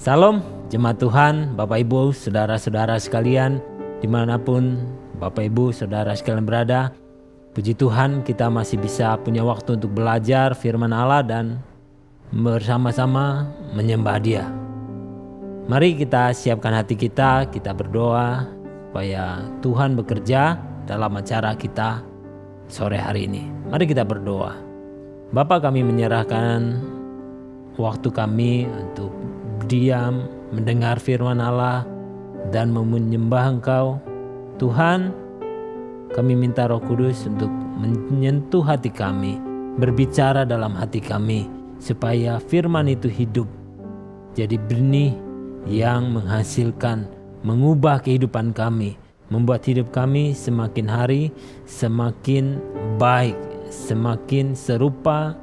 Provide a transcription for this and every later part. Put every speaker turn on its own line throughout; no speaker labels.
Salam jemaat Tuhan, Bapak Ibu, saudara-saudara sekalian, dimanapun Bapak Ibu, saudara sekalian berada. Puji Tuhan kita masih bisa punya waktu untuk belajar firman Allah dan bersama-sama menyembah Dia. Mari kita siapkan hati kita berdoa supaya Tuhan bekerja dalam acara kita sore hari ini. Mari kita berdoa. Bapa, kami menyerahkan waktu kami untuk diam, mendengar firman Allah dan menyembah Engkau. Tuhan, kami minta Roh Kudus untuk menyentuh hati kami, berbicara dalam hati kami, supaya firman itu hidup, jadi benih yang menghasilkan, mengubah kehidupan kami, membuat hidup kami semakin hari semakin baik, semakin serupa,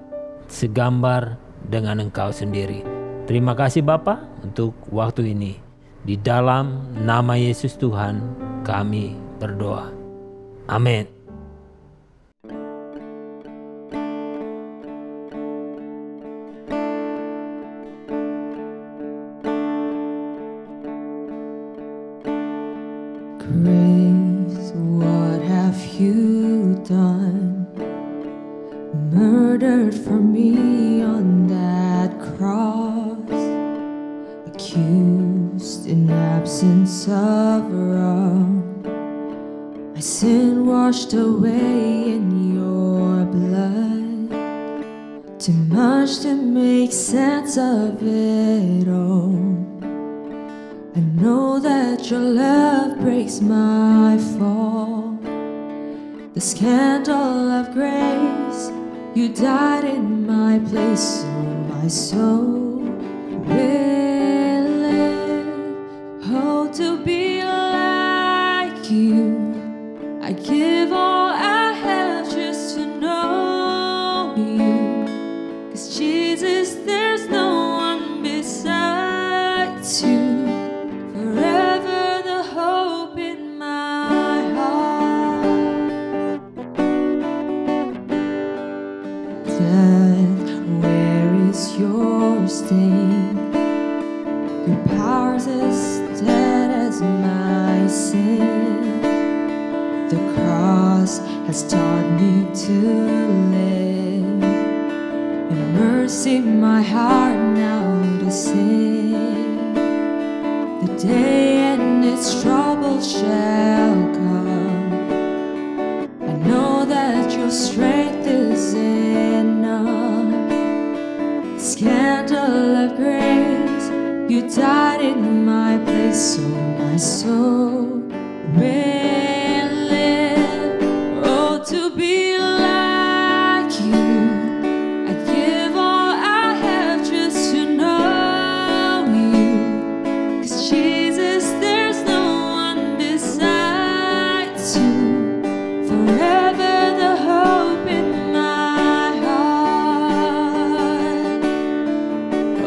segambar dengan Engkau sendiri. Terima kasih Bapa untuk waktu ini. Di dalam nama Yesus Tuhan kami berdoa. Amin.
Grace, what have you done? Murdered for me on that cross, accused in absence of wrong, my sin washed away in your blood. Too much to make sense of it all. I know that your love breaks my fall. The scandal of grace, you died in my place, so my soul will live. Oh, to be like you, I give all I have just to know you. 'Cause Jesus, there's no one besides you. Forever the hope in my heart. Death, where is your sting? Your power's as dead as my sin. The cross has taught me to live. In mercy my heart now to sing. The day and its trouble shall come. I know that your strength is enough. The scandal of grace, you died in my place, so my soul will live. Oh, to be like you, I give all I have just to know you. 'Cause Jesus, there's no one besides you. Forever the hope in my heart.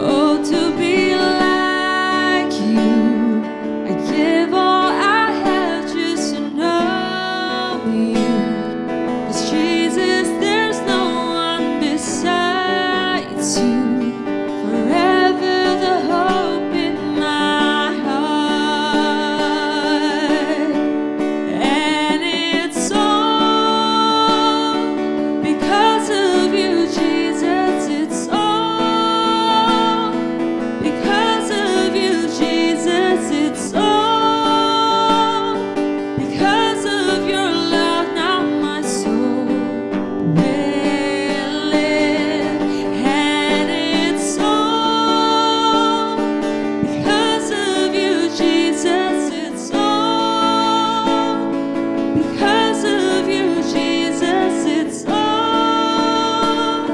Oh, to be like you, I give all I have just to know you. 'Cause Jesus, there's no one besides you. Forever the hope in my heart. And it's all because of you, Jesus. It's all because of you, Jesus. It's all because of your love. Now my soul will live. And it's all because of you, Jesus. It's all because of you, Jesus. It's all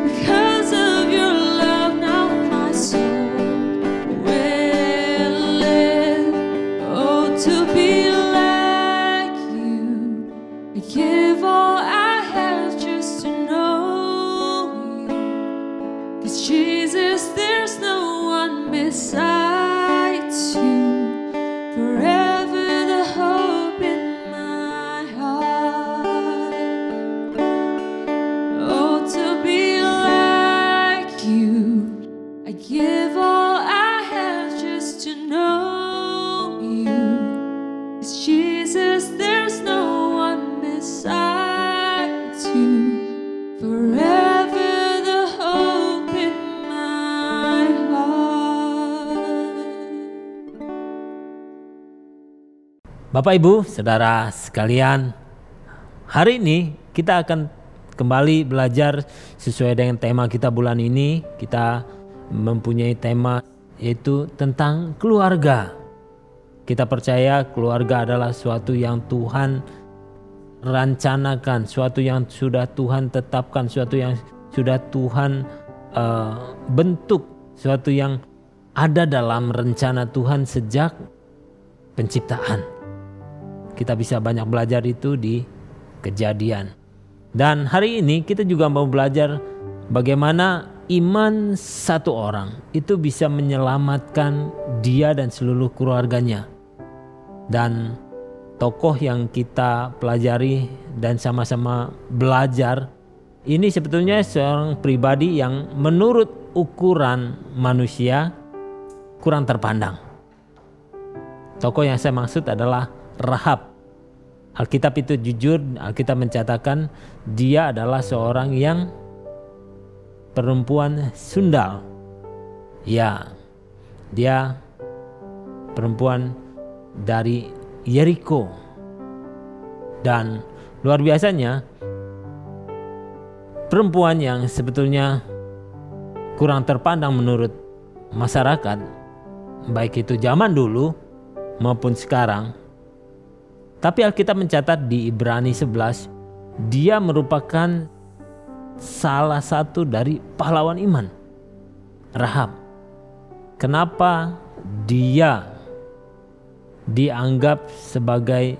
because of your love. Now my soul will live. Oh, to be like you, I give all I have just to know you. 'Cause Jesus, there's no one besides you. Forever the hope in my
Bapak Ibu, saudara sekalian, hari ini kita akan kembali belajar sesuai dengan tema kita bulan ini. Kita mempunyai tema yaitu tentang keluarga. Kita percaya keluarga adalah suatu yang Tuhan rencanakan, suatu yang sudah Tuhan tetapkan, suatu yang sudah Tuhan bentuk, suatu yang ada dalam rencana Tuhan sejak penciptaan. Kita bisa banyak belajar itu di Kejadian. Dan hari ini kita juga mau belajar bagaimana iman satu orang itu bisa menyelamatkan dia dan seluruh keluarganya. Dan tokoh yang kita pelajari dan sama-sama belajar ini sebetulnya seorang pribadi yang menurut ukuran manusia kurang terpandang. Tokoh yang saya maksud adalah Rahab. Alkitab itu jujur, Alkitab mencatatkan dia adalah seorang yang perempuan sundal. Ya, dia perempuan dari Yeriko. Dan luar biasanya perempuan yang sebetulnya kurang terpandang menurut masyarakat, baik itu zaman dulu maupun sekarang. Tapi Alkitab mencatat di Ibrani 11, dia merupakan salah satu dari pahlawan iman, Rahab. Kenapa dia dianggap sebagai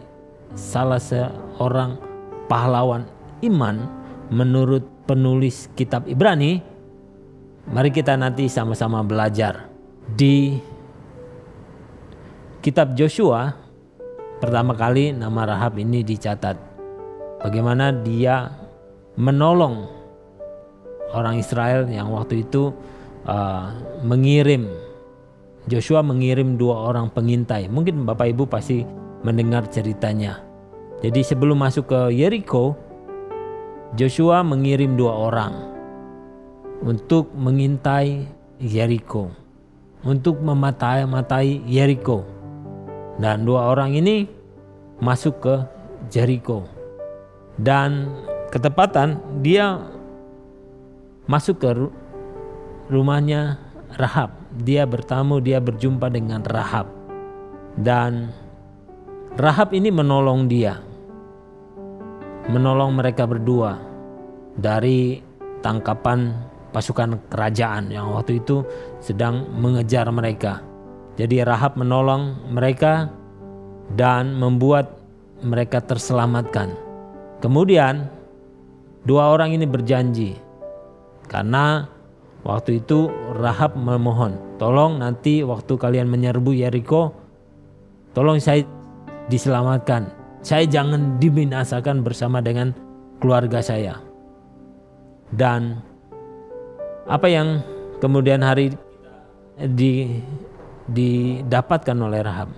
salah seorang pahlawan iman menurut penulis kitab Ibrani? Mari kita nanti sama-sama belajar. Di kitab Joshua pertama kali nama Rahab ini dicatat. Bagaimana dia menolong orang Israel yang waktu itu Joshua mengirim 2 orang pengintai. Mungkin Bapak Ibu pasti mendengar ceritanya. Jadi sebelum masuk ke Yeriko, Joshua mengirim 2 orang untuk mengintai Yeriko, untuk mematai Yeriko. Dan 2 orang ini masuk ke Jericho. Dan ketepatan dia masuk ke rumahnya Rahab. Dia bertamu, dia berjumpa dengan Rahab. Dan Rahab ini menolong dia. Menolong mereka berdua dari tangkapan pasukan kerajaan yang waktu itu sedang mengejar mereka. Jadi Rahab menolong mereka dan membuat mereka terselamatkan. Kemudian 2 orang ini berjanji, karena waktu itu Rahab memohon, tolong nanti waktu kalian menyerbu Yeriko, tolong saya diselamatkan. Saya jangan dibinasakan bersama dengan keluarga saya. Dan apa yang kemudian hari didapatkan oleh Rahab.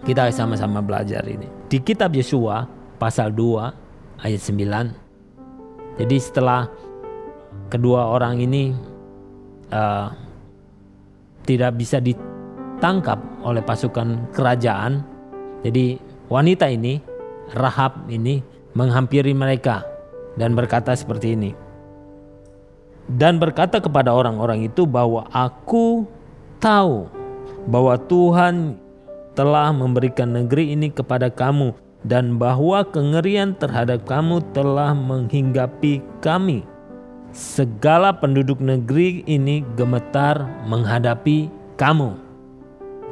Kita sama-sama belajar ini. Di kitab Yosua pasal 2 ayat 9. Jadi setelah kedua orang ini tidak bisa ditangkap oleh pasukan kerajaan. Jadi wanita ini, Rahab ini menghampiri mereka dan berkata seperti ini. Dan berkata kepada orang-orang itu bahwa aku tahu bahwa Tuhan telah memberikan negeri ini kepada kamu dan bahwa kengerian terhadap kamu telah menghinggapi kami. Segala penduduk negeri ini gemetar menghadapi kamu.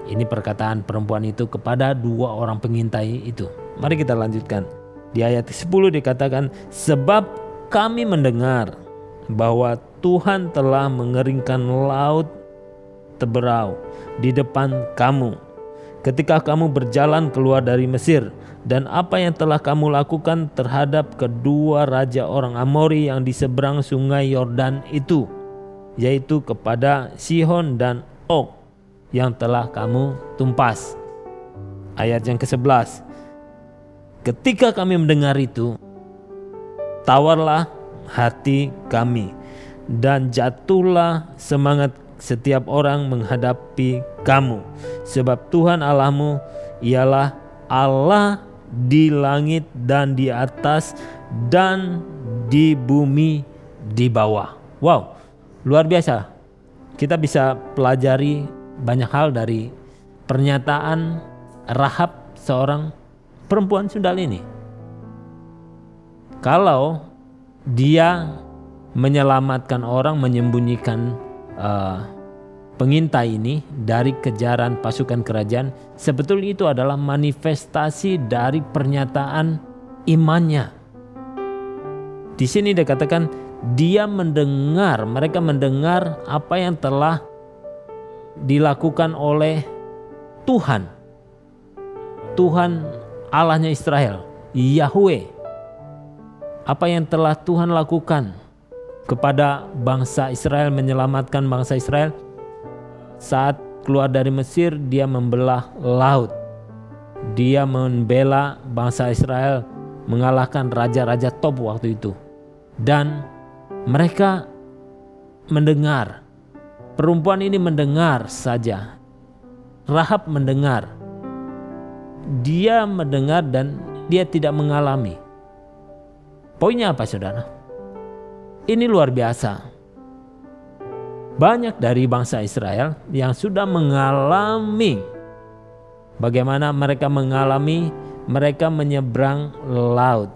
Ini perkataan perempuan itu kepada 2 orang pengintai itu. Mari kita lanjutkan. Di ayat 10 dikatakan, sebab kami mendengar bahwa Tuhan telah mengeringkan laut Teberau di depan kamu ketika kamu berjalan keluar dari Mesir, dan apa yang telah kamu lakukan terhadap kedua raja orang Amori yang di seberang sungai Yordan itu, yaitu kepada Sihon dan Og yang telah kamu tumpas. Ayat yang ke-11, ketika kami mendengar itu, tawarlah hati kami dan jatuhlah semangat setiap orang menghadapi kamu, sebab Tuhan Allahmu ialah Allah di langit dan di atas dan di bumi di bawah. Wow, luar biasa. Kita bisa pelajari banyak hal dari pernyataan Rahab, seorang perempuan sundal ini. Kalau dia menyelamatkan orang, menyembunyikan pengintai ini dari kejaran pasukan kerajaan, sebetulnya itu adalah manifestasi dari pernyataan imannya. Di sini dikatakan dia mendengar, mereka mendengar apa yang telah dilakukan oleh Tuhan Allahnya Israel, Yahweh. Apa yang telah Tuhan lakukan kepada bangsa Israel, menyelamatkan bangsa Israel. Saat keluar dari Mesir, dia membelah laut. Dia membela bangsa Israel, mengalahkan raja-raja top waktu itu. Dan mereka mendengar. Perempuan ini mendengar saja. Rahab mendengar. Dia mendengar dan dia tidak mengalami. Poinnya apa, saudara? Ini luar biasa. Banyak dari bangsa Israel yang sudah mengalami bagaimana mereka menyeberang laut.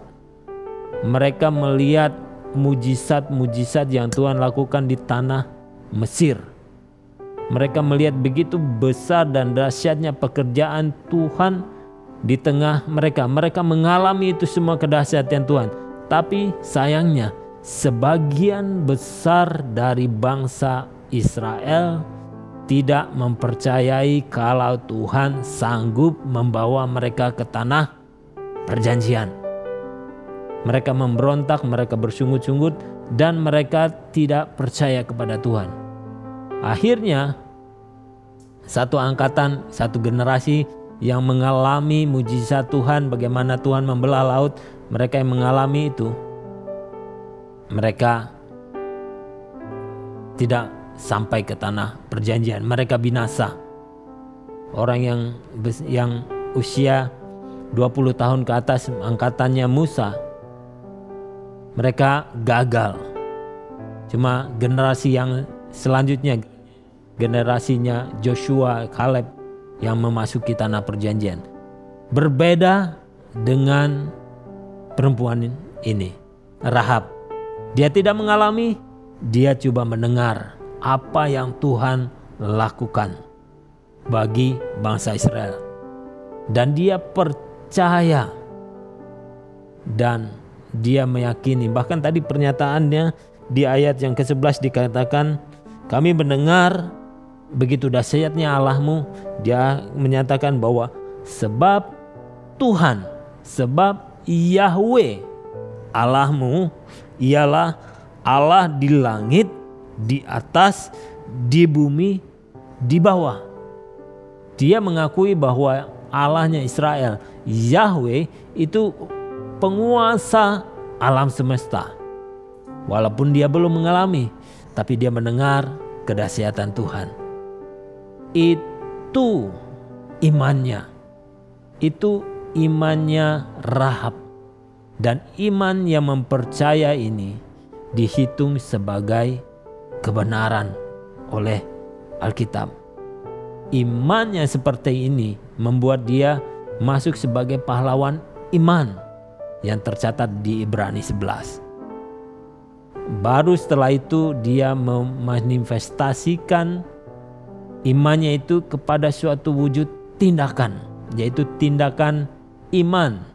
Mereka melihat mujizat-mujizat yang Tuhan lakukan di tanah Mesir. Mereka melihat begitu besar dan dahsyatnya pekerjaan Tuhan di tengah mereka. Mereka mengalami itu semua kedahsyatan Tuhan. Tapi sayangnya sebagian besar dari bangsa Israel tidak mempercayai kalau Tuhan sanggup membawa mereka ke tanah perjanjian. Mereka memberontak, mereka bersungut-sungut, dan mereka tidak percaya kepada Tuhan. Akhirnya satu angkatan, satu generasi yang mengalami mujizat Tuhan, bagaimana Tuhan membelah laut, mereka yang mengalami itu, mereka tidak sampai ke tanah perjanjian. Mereka binasa. Orang yang usia 20 tahun ke atas, angkatannya Musa, mereka gagal. Cuma generasi yang selanjutnya, generasinya Joshua, Kaleb, yang memasuki tanah perjanjian. Berbeda dengan perempuan ini, Rahab. Dia tidak mengalami, dia coba mendengar apa yang Tuhan lakukan bagi bangsa Israel. Dan dia percaya dan dia meyakini. Bahkan tadi pernyataannya di ayat yang ke-11 dikatakan, kami mendengar begitu dahsyatnya Allahmu. Dia menyatakan bahwa sebab Tuhan, sebab Yahweh Allahmu ialah Allah di langit, di atas, di bumi, di bawah. Dia mengakui bahwa Allahnya Israel, Yahweh, itu penguasa alam semesta. Walaupun dia belum mengalami, tapi dia mendengar kedahsyatan Tuhan. Itu imannya. Itu imannya Rahab. Dan iman yang mempercaya ini dihitung sebagai kebenaran oleh Alkitab. Imannya seperti ini membuat dia masuk sebagai pahlawan iman yang tercatat di Ibrani 11. Baru setelah itu dia memanifestasikan imannya itu kepada suatu wujud tindakan, yaitu tindakan iman.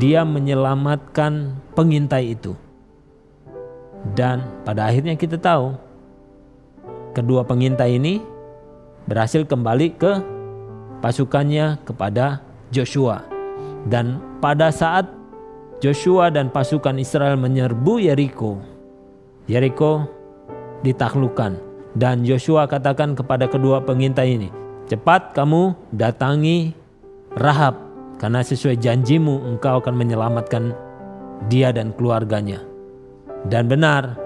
Dia menyelamatkan pengintai itu. Dan pada akhirnya kita tahu kedua pengintai ini berhasil kembali ke pasukannya kepada Joshua. Dan pada saat Joshua dan pasukan Israel menyerbu Yeriko, Yeriko ditaklukkan. Dan Joshua katakan kepada kedua pengintai ini, cepat kamu datangi Rahab, karena sesuai janjimu engkau akan menyelamatkan dia dan keluarganya. Dan benar,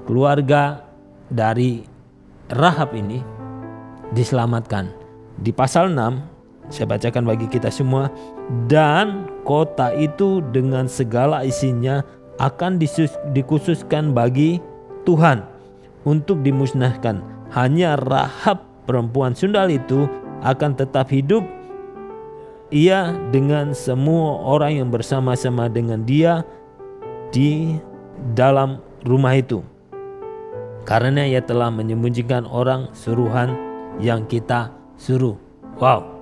keluarga dari Rahab ini diselamatkan. Di pasal 6, saya bacakan bagi kita semua. dan kota itu dengan segala isinya akan dikhususkan bagi Tuhan untuk dimusnahkan. Hanya Rahab perempuan sundal itu akan tetap hidup, ia dengan semua orang yang bersama-sama dengan dia di dalam rumah itu, karena ia telah menyembunyikan orang suruhan yang kita suruh. Wow.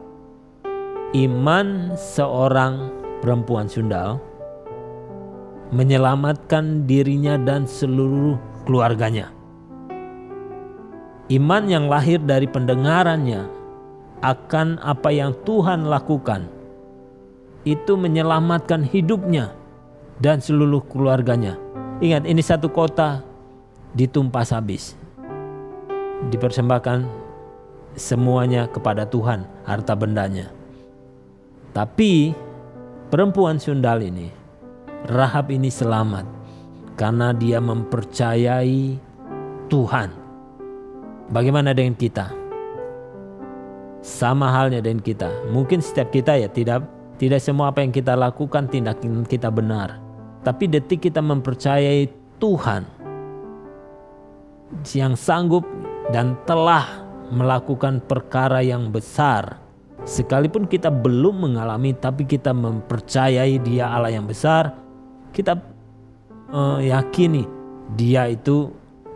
Iman seorang perempuan sundal menyelamatkan dirinya dan seluruh keluarganya. Iman yang lahir dari pendengarannya akan apa yang Tuhan lakukan itu menyelamatkan hidupnya dan seluruh keluarganya. Ingat, ini satu kota ditumpas habis, dipersembahkan semuanya kepada Tuhan, harta bendanya. Tapi perempuan sundal ini, Rahab ini selamat karena dia mempercayai Tuhan. Bagaimana dengan kita? Sama halnya dengan kita. Mungkin setiap kita ya tidak semua apa yang kita lakukan tindakan kita benar. Tapi detik kita mempercayai Tuhan yang sanggup dan telah melakukan perkara yang besar, sekalipun kita belum mengalami, tapi kita mempercayai Dia Allah yang besar. Kita yakini Dia itu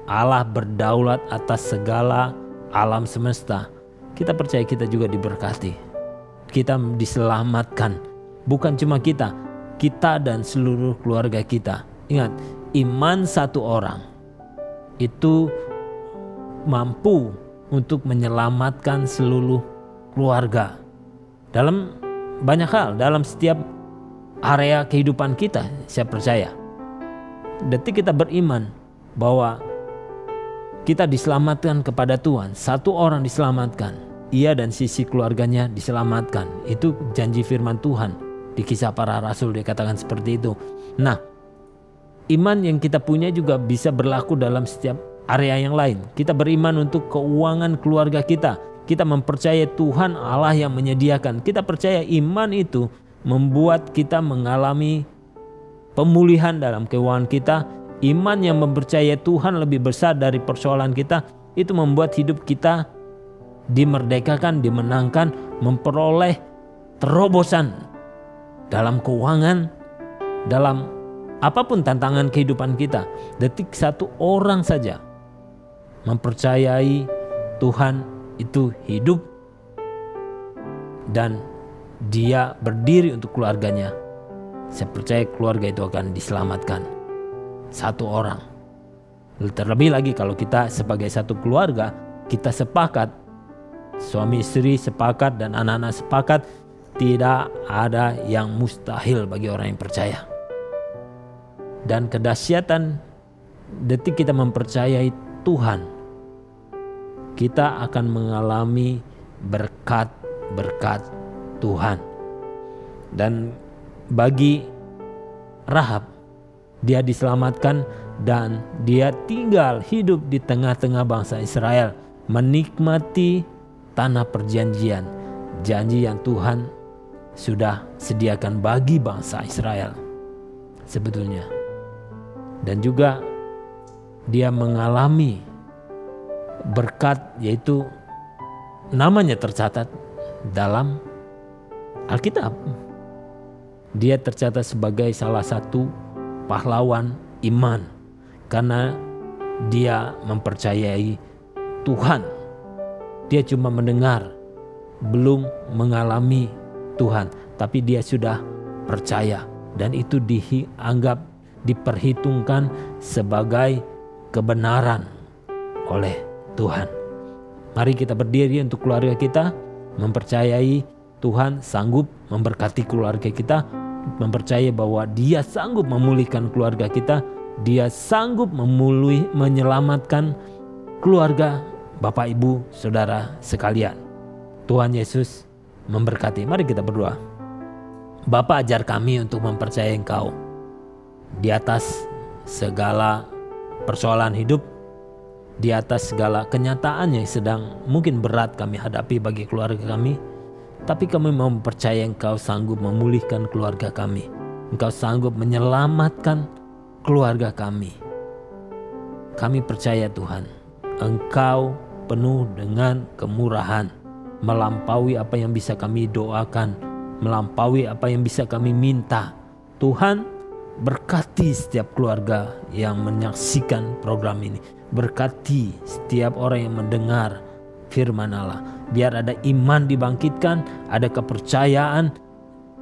Allah berdaulat atas segala alam semesta. Kita percaya kita juga diberkati, kita diselamatkan. Bukan cuma kita dan seluruh keluarga kita. Ingat, iman satu orang itu mampu untuk menyelamatkan seluruh keluarga dalam banyak hal, dalam setiap area kehidupan kita. Saya percaya detik kita beriman bahwa kita diselamatkan kepada Tuhan, satu orang diselamatkan, ia dan sisi keluarganya diselamatkan. Itu janji firman Tuhan di Kisah Para Rasul, dikatakan seperti itu. Nah, iman yang kita punya juga bisa berlaku dalam setiap area yang lain. Kita beriman untuk keuangan keluarga kita. Kita mempercayai Tuhan Allah yang menyediakan. Kita percaya iman itu membuat kita mengalami pemulihan dalam keuangan kita. Iman yang mempercayai Tuhan lebih besar dari persoalan kita, itu membuat hidup kita dimerdekakan, dimenangkan, memperoleh terobosan dalam keuangan, dalam apapun tantangan kehidupan kita. Detik satu orang saja mempercayai Tuhan itu hidup dan dia berdiri untuk keluarganya, saya percaya keluarga itu akan diselamatkan. Satu orang. Terlebih lagi kalau kita sebagai satu keluarga, kita sepakat, suami istri sepakat dan anak-anak sepakat, tidak ada yang mustahil bagi orang yang percaya. Dan kedahsyatan detik kita mempercayai Tuhan, kita akan mengalami berkat-berkat Tuhan. Dan bagi Rahab, dia diselamatkan dan dia tinggal hidup di tengah-tengah bangsa Israel, menikmati tanah perjanjian, janji yang Tuhan sudah sediakan bagi bangsa Israel sebetulnya. Dan juga dia mengalami berkat, yaitu namanya tercatat dalam Alkitab. Dia tercatat sebagai salah satu pahlawan iman karena dia mempercayai Tuhan. Dia cuma mendengar, belum mengalami Tuhan, tapi dia sudah percaya dan itu dianggap, diperhitungkan sebagai kebenaran oleh Tuhan. Mari kita berdiri untuk keluarga kita, mempercayai Tuhan sanggup memberkati keluarga kita, mempercayai bahwa Dia sanggup memulihkan keluarga kita, Dia sanggup menyelamatkan keluarga Bapak Ibu Saudara sekalian. Tuhan Yesus memberkati. Mari kita berdoa. Bapa, ajar kami untuk mempercayai Engkau di atas segala persoalan hidup, di atas segala kenyataan yang sedang mungkin berat kami hadapi bagi keluarga kami. Tapi kami mau percaya Engkau sanggup memulihkan keluarga kami. Engkau sanggup menyelamatkan keluarga kami. Kami percaya Tuhan, Engkau penuh dengan kemurahan, melampaui apa yang bisa kami doakan, melampaui apa yang bisa kami minta. Tuhan, berkati setiap keluarga yang menyaksikan program ini. Berkati setiap orang yang mendengar firman Allah. Biar ada iman dibangkitkan, ada kepercayaan.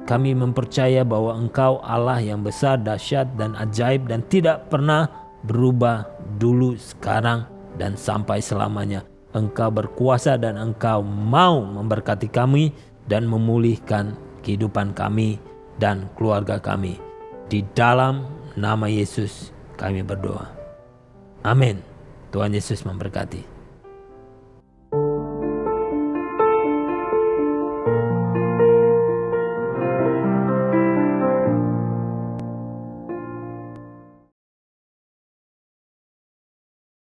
Kami mempercaya bahwa Engkau Allah yang besar, dahsyat dan ajaib dan tidak pernah berubah dulu, sekarang dan sampai selamanya. Engkau berkuasa dan Engkau mau memberkati kami dan memulihkan kehidupan kami dan keluarga kami. Di dalam nama Yesus kami berdoa. Amin. Tuhan Yesus memberkati.